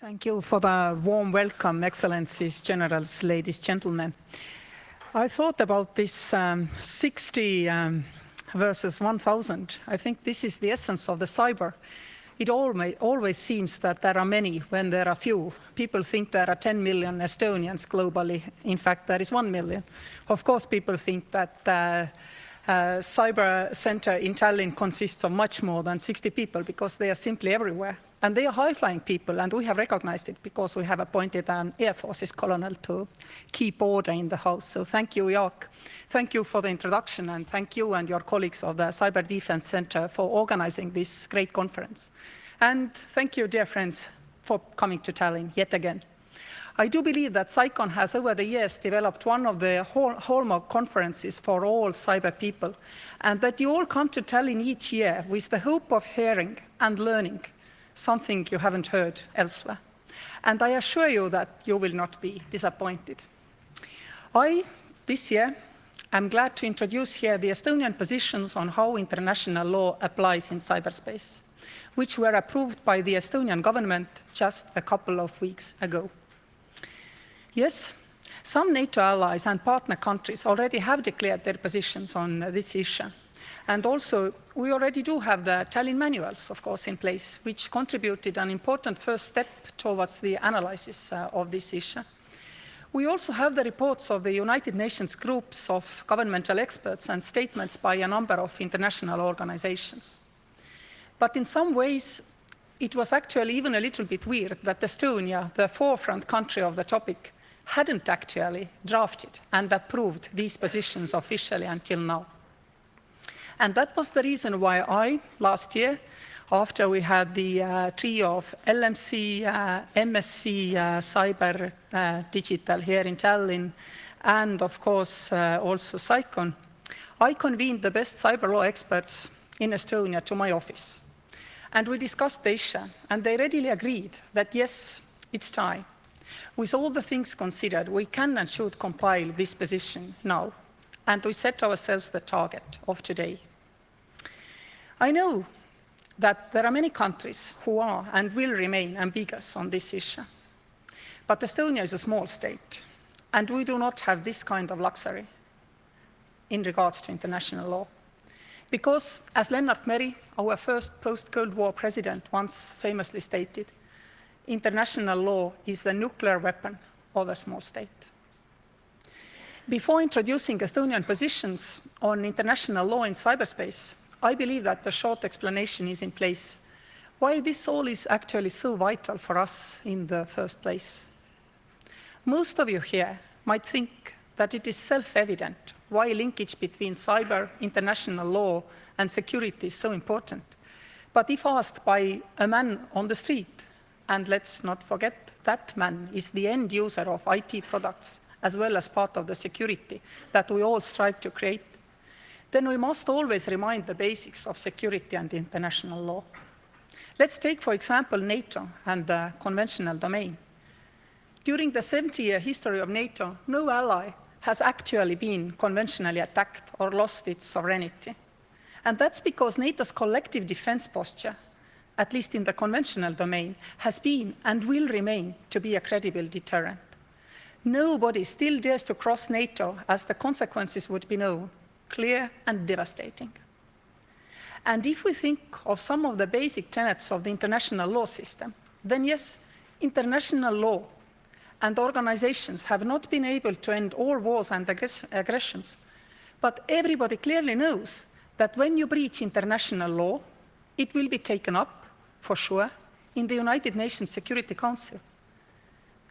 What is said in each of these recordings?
Thank you for the warm welcome, Excellencies, Generals, ladies, gentlemen. I thought about this 60 versus 1,000. I think this is the essence of the cyber. It always seems that there are many when there are few. People think there are 10 million Estonians globally. In fact, there is 1 million. Of course, people think that cyber center in Tallinn consists of much more than 60 people because they are simply everywhere. And they are high-flying people, and we have recognized it because we have appointed an Air Forces colonel to keep order in the house. So thank you, Jaak. Thank you for the introduction, and thank you and your colleagues of the Cyber Defense Center for organizing this great conference. And thank you, dear friends, for coming to Tallinn yet again. I do believe that CyCon has over the years developed one of the hallmark conferences for all cyber people, and that you all come to Tallinn each year with the hope of hearing and learning something you haven't heard elsewhere. And I assure you that you will not be disappointed. This year, I'm glad to introduce here the Estonian positions on how international law applies in cyberspace, which were approved by the Estonian government just a couple of weeks ago. Yes, some NATO allies and partner countries already have declared their positions on this issue. And also, we already do have the Tallinn manuals, of course, in place, which contributed an important first step towards the analysis of this issue. We also have the reports of the United Nations groups of governmental experts and statements by a number of international organizations. But in some ways, it was actually even a little bit weird that Estonia, the forefront country of the topic, hadn't actually drafted and approved these positions officially until now. And that was the reason why last year, after we had the trio of LMC, MSC, Cyber Digital here in Tallinn, and of course also CyCon, I convened the best cyber law experts in Estonia to my office. And we discussed the issue, and they readily agreed that yes, it's time. With all the things considered, we can and should compile this position now, and we set ourselves the target of today. I know that there are many countries who are and will remain ambiguous on this issue. But Estonia is a small state, and we do not have this kind of luxury in regards to international law. Because, as Lennart Meri, our first post-Cold War president, once famously stated, international law is the nuclear weapon of a small state. Before introducing Estonian positions on international law in cyberspace, I believe that a short explanation is in place why this all is actually so vital for us in the first place. Most of you here might think that it is self-evident why linkage between cyber, international law, and security is so important. But if asked by a man on the street, and let's not forget that man is the end user of IT products as well as part of the security that we all strive to create, then we must always remind the basics of security and international law. Let's take, for example, NATO and the conventional domain. During the 70-year history of NATO, no ally has actually been conventionally attacked or lost its sovereignty. And that's because NATO's collective defense posture, at least in the conventional domain, has been and will remain to be a credible deterrent. Nobody still dares to cross NATO as the consequences would be known, clear and devastating. And if we think of some of the basic tenets of the international law system, then yes, international law and organizations have not been able to end all wars and aggressions. But everybody clearly knows that when you breach international law, it will be taken up, for sure, in the United Nations Security Council.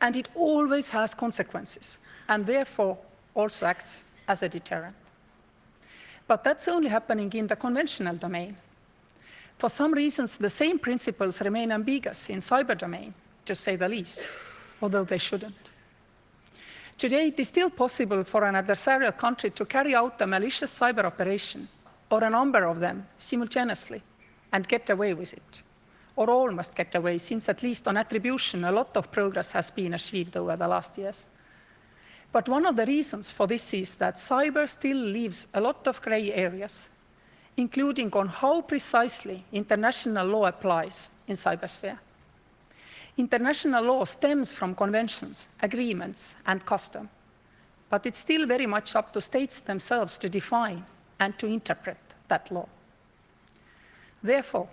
And it always has consequences, and therefore also acts as a deterrent. But that's only happening in the conventional domain. For some reasons, the same principles remain ambiguous in cyber domain, to say the least, although they shouldn't. Today, it is still possible for an adversarial country to carry out a malicious cyber operation, or a number of them, simultaneously, and get away with it. Or almost get away, since at least on attribution, a lot of progress has been achieved over the last years. But one of the reasons for this is that cyber still leaves a lot of gray areas, including on how precisely international law applies in cybersphere. International law stems from conventions, agreements, and custom, but it's still very much up to states themselves to define and to interpret that law. Therefore,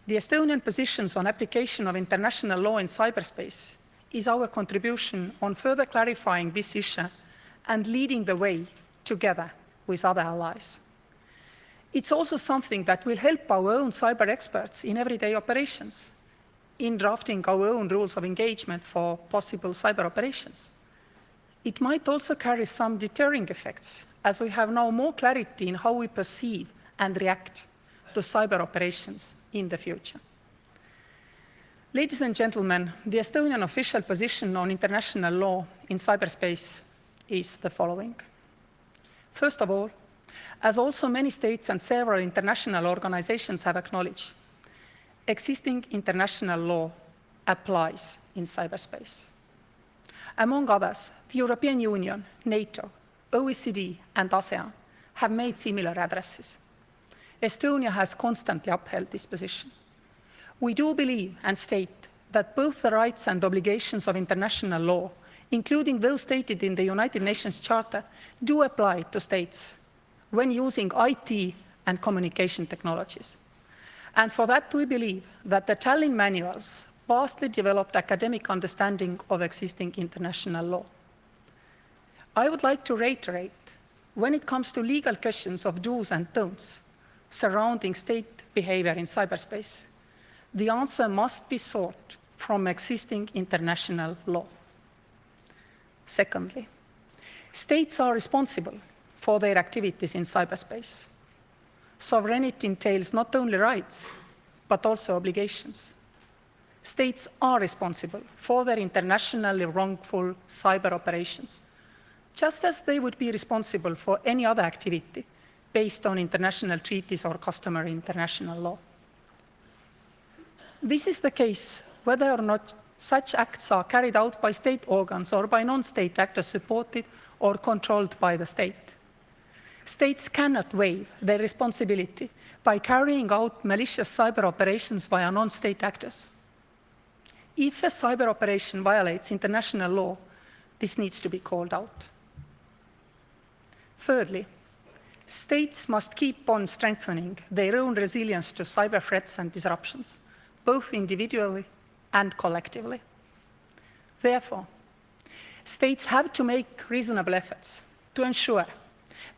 the Estonian positions on application of international law in cyberspace is our contribution on further clarifying this issue and leading the way together with other allies. It's also something that will help our own cyber experts in everyday operations, in drafting our own rules of engagement for possible cyber operations. It might also carry some deterring effects, as we have now more clarity in how we perceive and react to cyber operations in the future. Ladies and gentlemen, the Estonian official position on international law in cyberspace is the following. First of all, as also many states and several international organizations have acknowledged, existing international law applies in cyberspace. Among others, the European Union, NATO, OECD, and ASEAN have made similar addresses. Estonia has constantly upheld this position. We do believe and state that both the rights and obligations of international law, including those stated in the United Nations Charter, do apply to states when using IT and communication technologies. And for that, we believe that the Tallinn manuals vastly developed academic understanding of existing international law. I would like to reiterate, when it comes to legal questions of do's and don'ts surrounding state behavior in cyberspace, the answer must be sought from existing international law. Secondly, states are responsible for their activities in cyberspace. Sovereignty entails not only rights, but also obligations. States are responsible for their internationally wrongful cyber operations, just as they would be responsible for any other activity based on international treaties or customary international law. This is the case whether or not such acts are carried out by state organs or by non-state actors supported or controlled by the state. States cannot waive their responsibility by carrying out malicious cyber operations via non-state actors. If a cyber operation violates international law, this needs to be called out. Thirdly, states must keep on strengthening their own resilience to cyber threats and disruptions, both individually and collectively. Therefore, states have to make reasonable efforts to ensure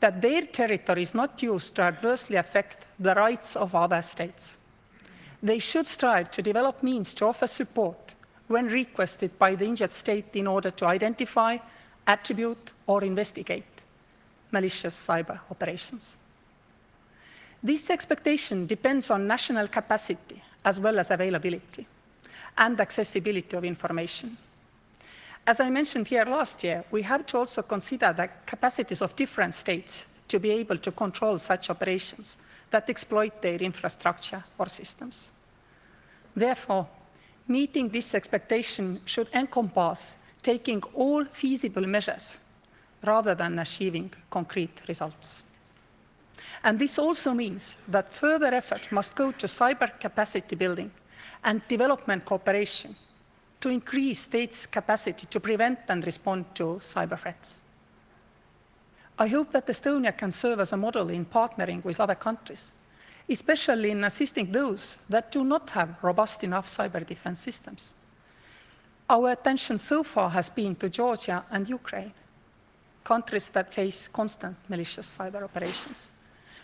that their territory is not used to adversely affect the rights of other states. They should strive to develop means to offer support when requested by the injured state in order to identify, attribute, or investigate malicious cyber operations. This expectation depends on national capacity as well as availability and accessibility of information. As I mentioned here last year, we have to also consider the capacities of different states to be able to control such operations that exploit their infrastructure or systems. Therefore, meeting this expectation should encompass taking all feasible measures rather than achieving concrete results. And this also means that further effort must go to cyber capacity building and development cooperation to increase states' capacity to prevent and respond to cyber threats. I hope that Estonia can serve as a model in partnering with other countries, especially in assisting those that do not have robust enough cyber defense systems. Our attention so far has been to Georgia and Ukraine, countries that face constant malicious cyber operations,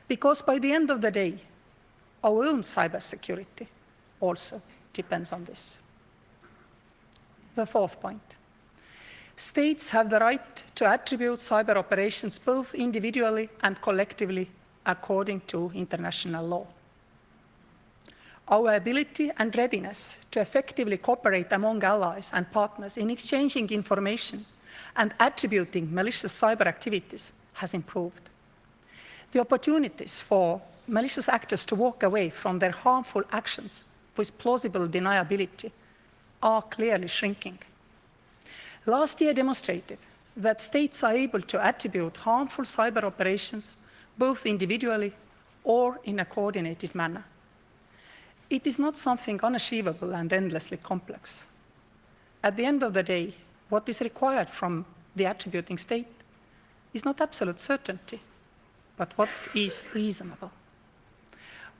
because by the end of the day, our own cybersecurity also depends on this. The fourth point. States have the right to attribute cyber operations both individually and collectively according to international law. Our ability and readiness to effectively cooperate among allies and partners in exchanging information and attributing malicious cyber activities has improved. The opportunities for malicious actors to walk away from their harmful actions with plausible deniability are clearly shrinking. Last year demonstrated that states are able to attribute harmful cyber operations both individually or in a coordinated manner. It is not something unachievable and endlessly complex. At the end of the day, what is required from the attributing state is not absolute certainty, but what is reasonable.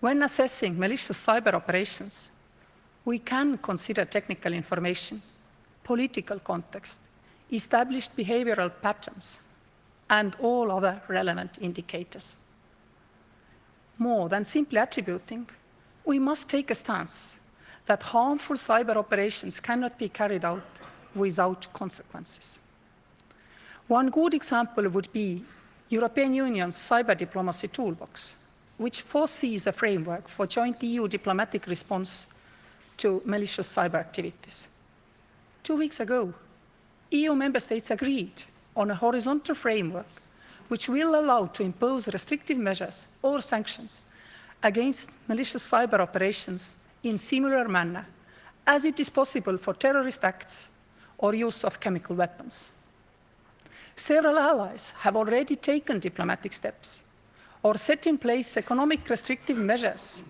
When assessing malicious cyber operations, we can consider technical information, political context, established behavioral patterns, and all other relevant indicators. More than simply attributing, we must take a stance that harmful cyber operations cannot be carried out without consequences. One good example would be European Union's cyber diplomacy toolbox, which foresees a framework for joint EU diplomatic response to malicious cyber activities. 2 weeks ago, EU member states agreed on a horizontal framework which will allow to impose restrictive measures or sanctions against malicious cyber operations in similar manner as it is possible for terrorist acts or use of chemical weapons. Several allies have already taken diplomatic steps or set in place economic restrictive measures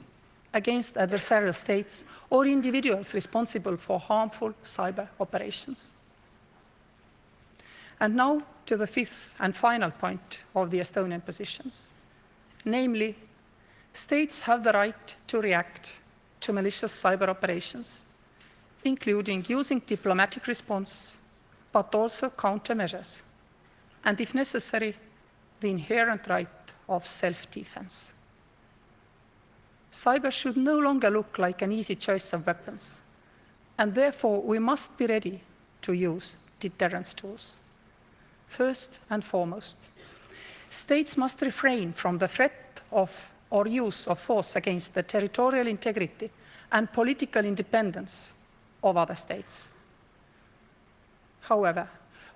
against adversarial states or individuals responsible for harmful cyber operations. And now to the fifth and final point of the Estonian positions, namely, states have the right to react to malicious cyber operations, including using diplomatic response, but also countermeasures, and if necessary, the inherent right of self-defense. Cyber should no longer look like an easy choice of weapons, and therefore we must be ready to use deterrence tools. First and foremost, states must refrain from the threat of or use of force against the territorial integrity and political independence of other states. However,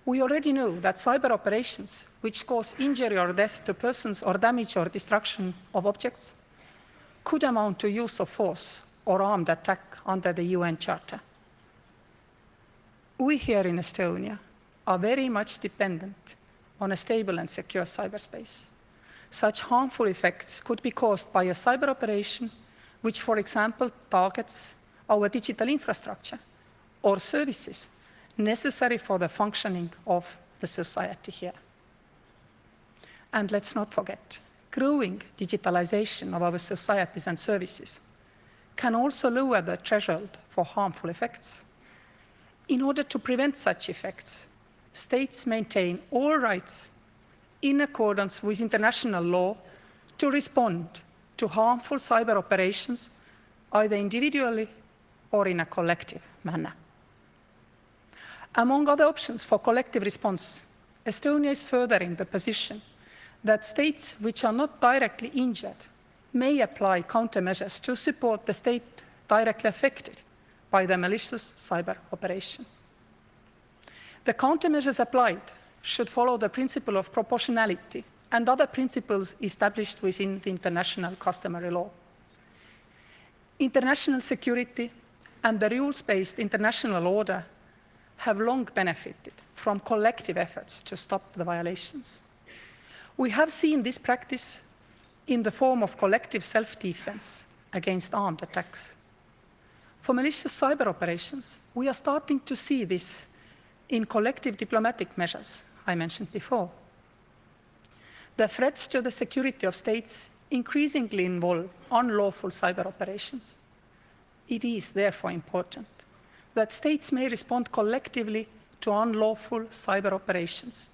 we already know that cyber operations which cause injury or death to persons or damage or destruction of objects could amount to use of force or armed attack under the UN Charter. We here in Estonia are very much dependent on a stable and secure cyberspace. Such harmful effects could be caused by a cyber operation which, for example, targets our digital infrastructure or services necessary for the functioning of the society here. And let's not forget, growing digitalization of our societies and services can also lower the threshold for harmful effects. In order to prevent such effects, states maintain all rights in accordance with international law to respond to harmful cyber operations, either individually or in a collective manner. Among other options for collective response, Estonia is further in the position that states which are not directly injured may apply countermeasures to support the state directly affected by the malicious cyber operation. The countermeasures applied should follow the principle of proportionality and other principles established within the international customary law. International security and the rules-based international order have long benefited from collective efforts to stop the violations. We have seen this practice in the form of collective self-defense against armed attacks. For malicious cyber operations, we are starting to see this in collective diplomatic measures I mentioned before. The threats to the security of states increasingly involve unlawful cyber operations. It is therefore important that states may respond collectively to unlawful cyber operations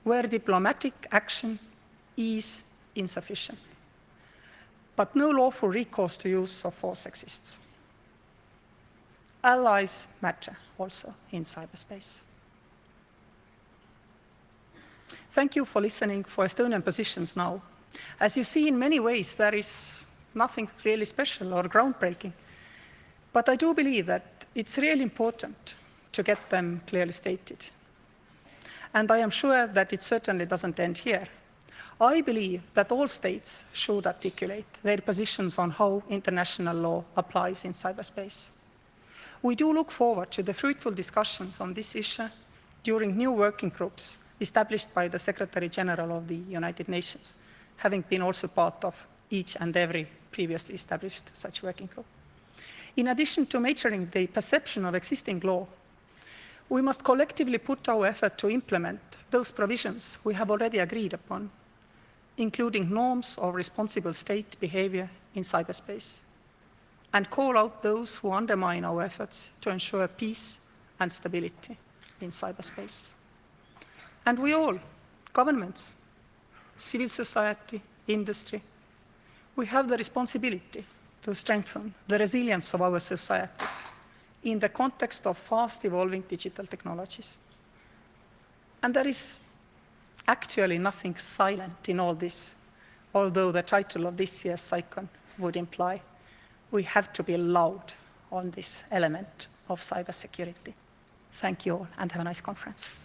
where diplomatic action is insufficient. But no lawful recourse to use of force exists. Allies matter also in cyberspace. Thank you for listening for Estonian positions now. As you see, in many ways, there is nothing really special or groundbreaking. But I do believe that it's really important to get them clearly stated. And I am sure that it certainly doesn't end here. I believe that all states should articulate their positions on how international law applies in cyberspace. We do look forward to the fruitful discussions on this issue during new working groups established by the Secretary General of the United Nations, having been also part of each and every previously established such working group. In addition to measuring the perception of existing law, We must collectively put our effort to implement those provisions we have already agreed upon, including norms of responsible state behavior in cyberspace, and call out those who undermine our efforts to ensure peace and stability in cyberspace. And we all, governments, civil society, industry, we have the responsibility to strengthen the resilience of our societies in the context of fast-evolving digital technologies. And there is actually nothing silent in all this, although the title of this year's CyCon would imply we have to be loud on this element of cybersecurity. Thank you all, and have a nice conference.